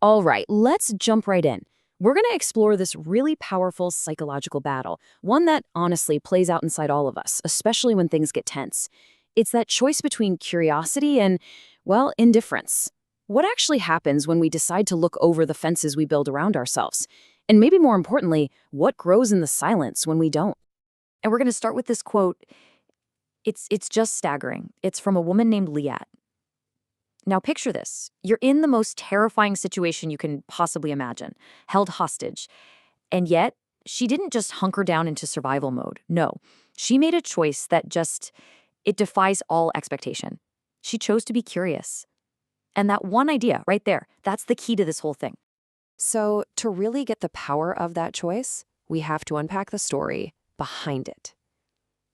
All right, let's jump right in. We're going to explore this really powerful psychological battle, one that honestly plays out inside all of us, especially when things get tense. It's that choice between curiosity and, well, indifference. What actually happens when we decide to look over the fences we build around ourselves? And maybe more importantly, what grows in the silence when we don't? And we're going to start with this quote. It's just staggering. It's from a woman named Liat. Now picture this. You're in the most terrifying situation you can possibly imagine, held hostage. And yet, she didn't just hunker down into survival mode. No, she made a choice that it defies all expectation. She chose to be curious. And that one idea right there, that's the key to this whole thing. So, to really get the power of that choice, we have to unpack the story behind it.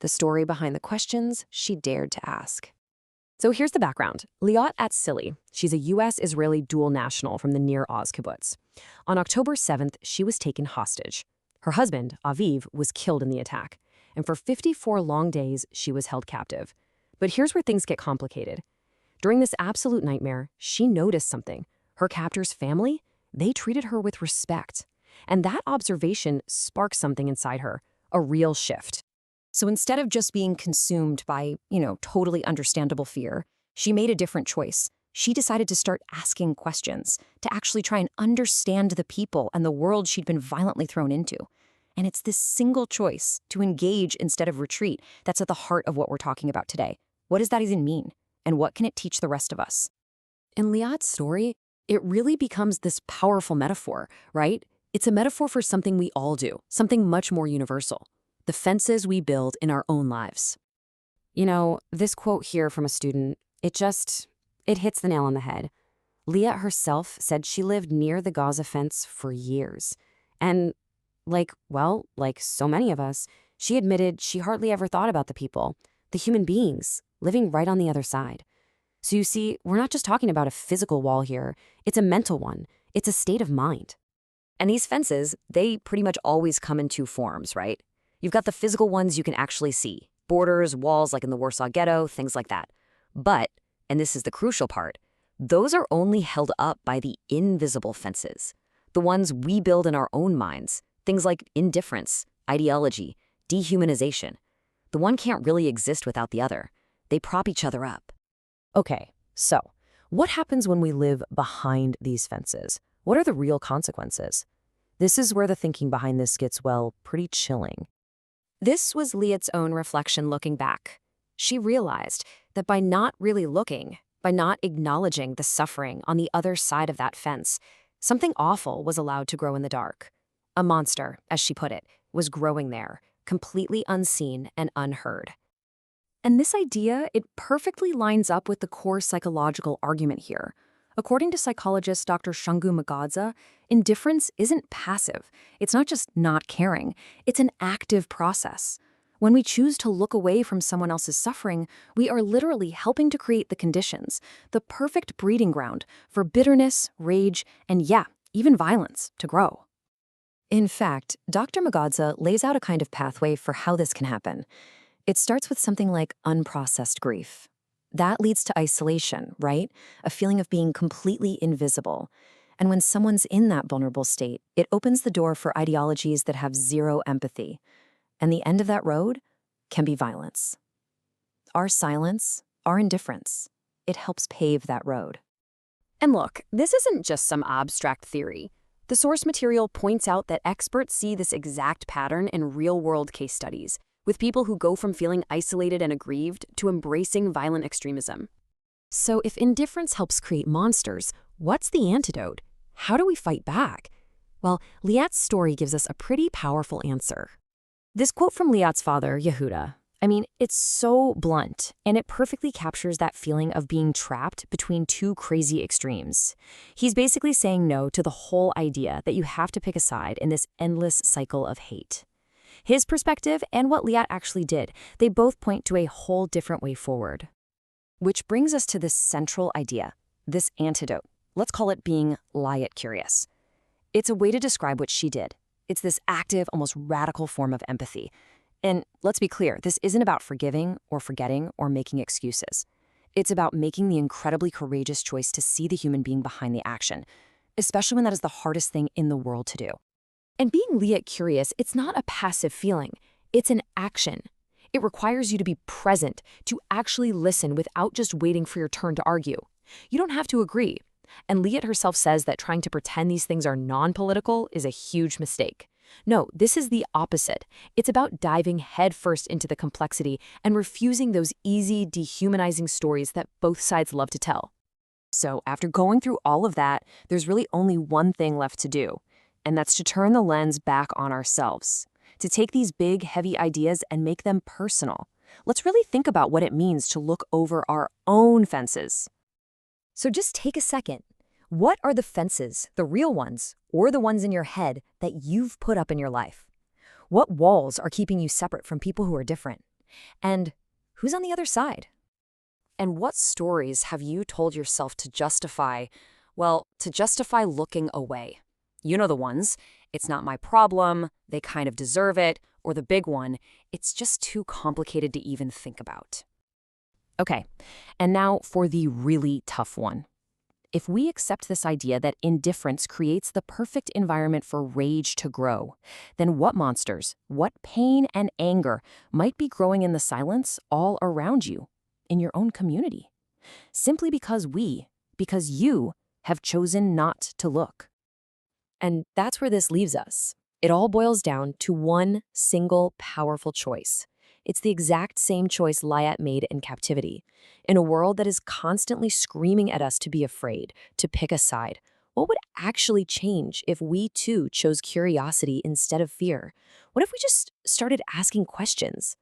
The story behind the questions she dared to ask. So here's the background. Liat Atzili, she's a U.S.-Israeli dual national from the Near Oz kibbutz. On October 7th, she was taken hostage. Her husband, Aviv, was killed in the attack. And for 54 long days, she was held captive. But here's where things get complicated. During this absolute nightmare, she noticed something. Her captor's family, they treated her with respect. And that observation sparked something inside her, a real shift. So instead of just being consumed by, totally understandable fear, she made a different choice. She decided to start asking questions, to actually try and understand the people and the world she'd been violently thrown into. And it's this single choice, to engage instead of retreat, that's at the heart of what we're talking about today. What does that even mean? And what can it teach the rest of us? In Liat's story, it really becomes this powerful metaphor, right? It's a metaphor for something we all do, something much more universal. The fences we build in our own lives. This quote here from a student, it hits the nail on the head. Liat herself said she lived near the Gaza fence for years. And like so many of us, she admitted she hardly ever thought about the people, the human beings, living right on the other side. So you see, we're not just talking about a physical wall here. It's a mental one. It's a state of mind. And these fences, they pretty much always come in two forms, right? You've got the physical ones you can actually see. Borders, walls like in the Warsaw Ghetto, things like that. But, and this is the crucial part, those are only held up by the invisible fences. The ones we build in our own minds. Things like indifference, ideology, dehumanization. The one can't really exist without the other. They prop each other up. Okay, so what happens when we live behind these fences? What are the real consequences? This is where the thinking behind this gets, pretty chilling. This was Liat's own reflection looking back. She realized that by not really looking, by not acknowledging the suffering on the other side of that fence, something awful was allowed to grow in the dark. A monster, as she put it, was growing there, completely unseen and unheard. And this idea, it perfectly lines up with the core psychological argument here. According to psychologist Dr. Shungu, indifference isn't passive. It's not just not caring. It's an active process. When we choose to look away from someone else's suffering, we are literally helping to create the conditions, the perfect breeding ground for bitterness, rage, and even violence to grow. In fact, Dr. Magadza lays out a kind of pathway for how this can happen. It starts with something like unprocessed grief. That leads to isolation, right? A feeling of being completely invisible. And when someone's in that vulnerable state, it opens the door for ideologies that have zero empathy. And the end of that road can be violence. Our silence, our indifference, it helps pave that road. And look, this isn't just some abstract theory. The source material points out that experts see this exact pattern in real-world case studies, with people who go from feeling isolated and aggrieved to embracing violent extremism. So if indifference helps create monsters, what's the antidote? How do we fight back? Well, Liat's story gives us a pretty powerful answer. This quote from Liat's father, Yehuda, it's so blunt, and it perfectly captures that feeling of being trapped between two crazy extremes. He's basically saying no to the whole idea that you have to pick a side in this endless cycle of hate. His perspective and what Liat actually did, they both point to a whole different way forward. Which brings us to this central idea, this antidote. Let's call it being Liat curious. It's a way to describe what she did. It's this active, almost radical form of empathy. And let's be clear, this isn't about forgiving or forgetting or making excuses. It's about making the incredibly courageous choice to see the human being behind the action. especially when that is the hardest thing in the world to do. And being Liat curious, it's not a passive feeling. It's an action. It requires you to be present, to actually listen without just waiting for your turn to argue. You don't have to agree. And Liat herself says that trying to pretend these things are non-political is a huge mistake. No, this is the opposite. It's about diving headfirst into the complexity and refusing those easy, dehumanizing stories that both sides love to tell. So after going through all of that, there's really only one thing left to do, and that's to turn the lens back on ourselves, to take these big, heavy ideas and make them personal. Let's really think about what it means to look over our own fences. So just take a second. What are the fences, the real ones, or the ones in your head that you've put up in your life? What walls are keeping you separate from people who are different? And who's on the other side? And what stories have you told yourself to justify, well, to justify looking away? You know the ones. It's not my problem, they kind of deserve it, or the big one, it's just too complicated to even think about. Okay, and now for the really tough one. If we accept this idea that indifference creates the perfect environment for rage to grow, then what monsters, what pain and anger might be growing in the silence all around you, in your own community? Simply because you have chosen not to look. And that's where this leaves us. It all boils down to one single powerful choice. It's the exact same choice Liat made in captivity. In a world that is constantly screaming at us to be afraid, to pick a side, what would actually change if we too chose curiosity instead of fear? What if we just started asking questions?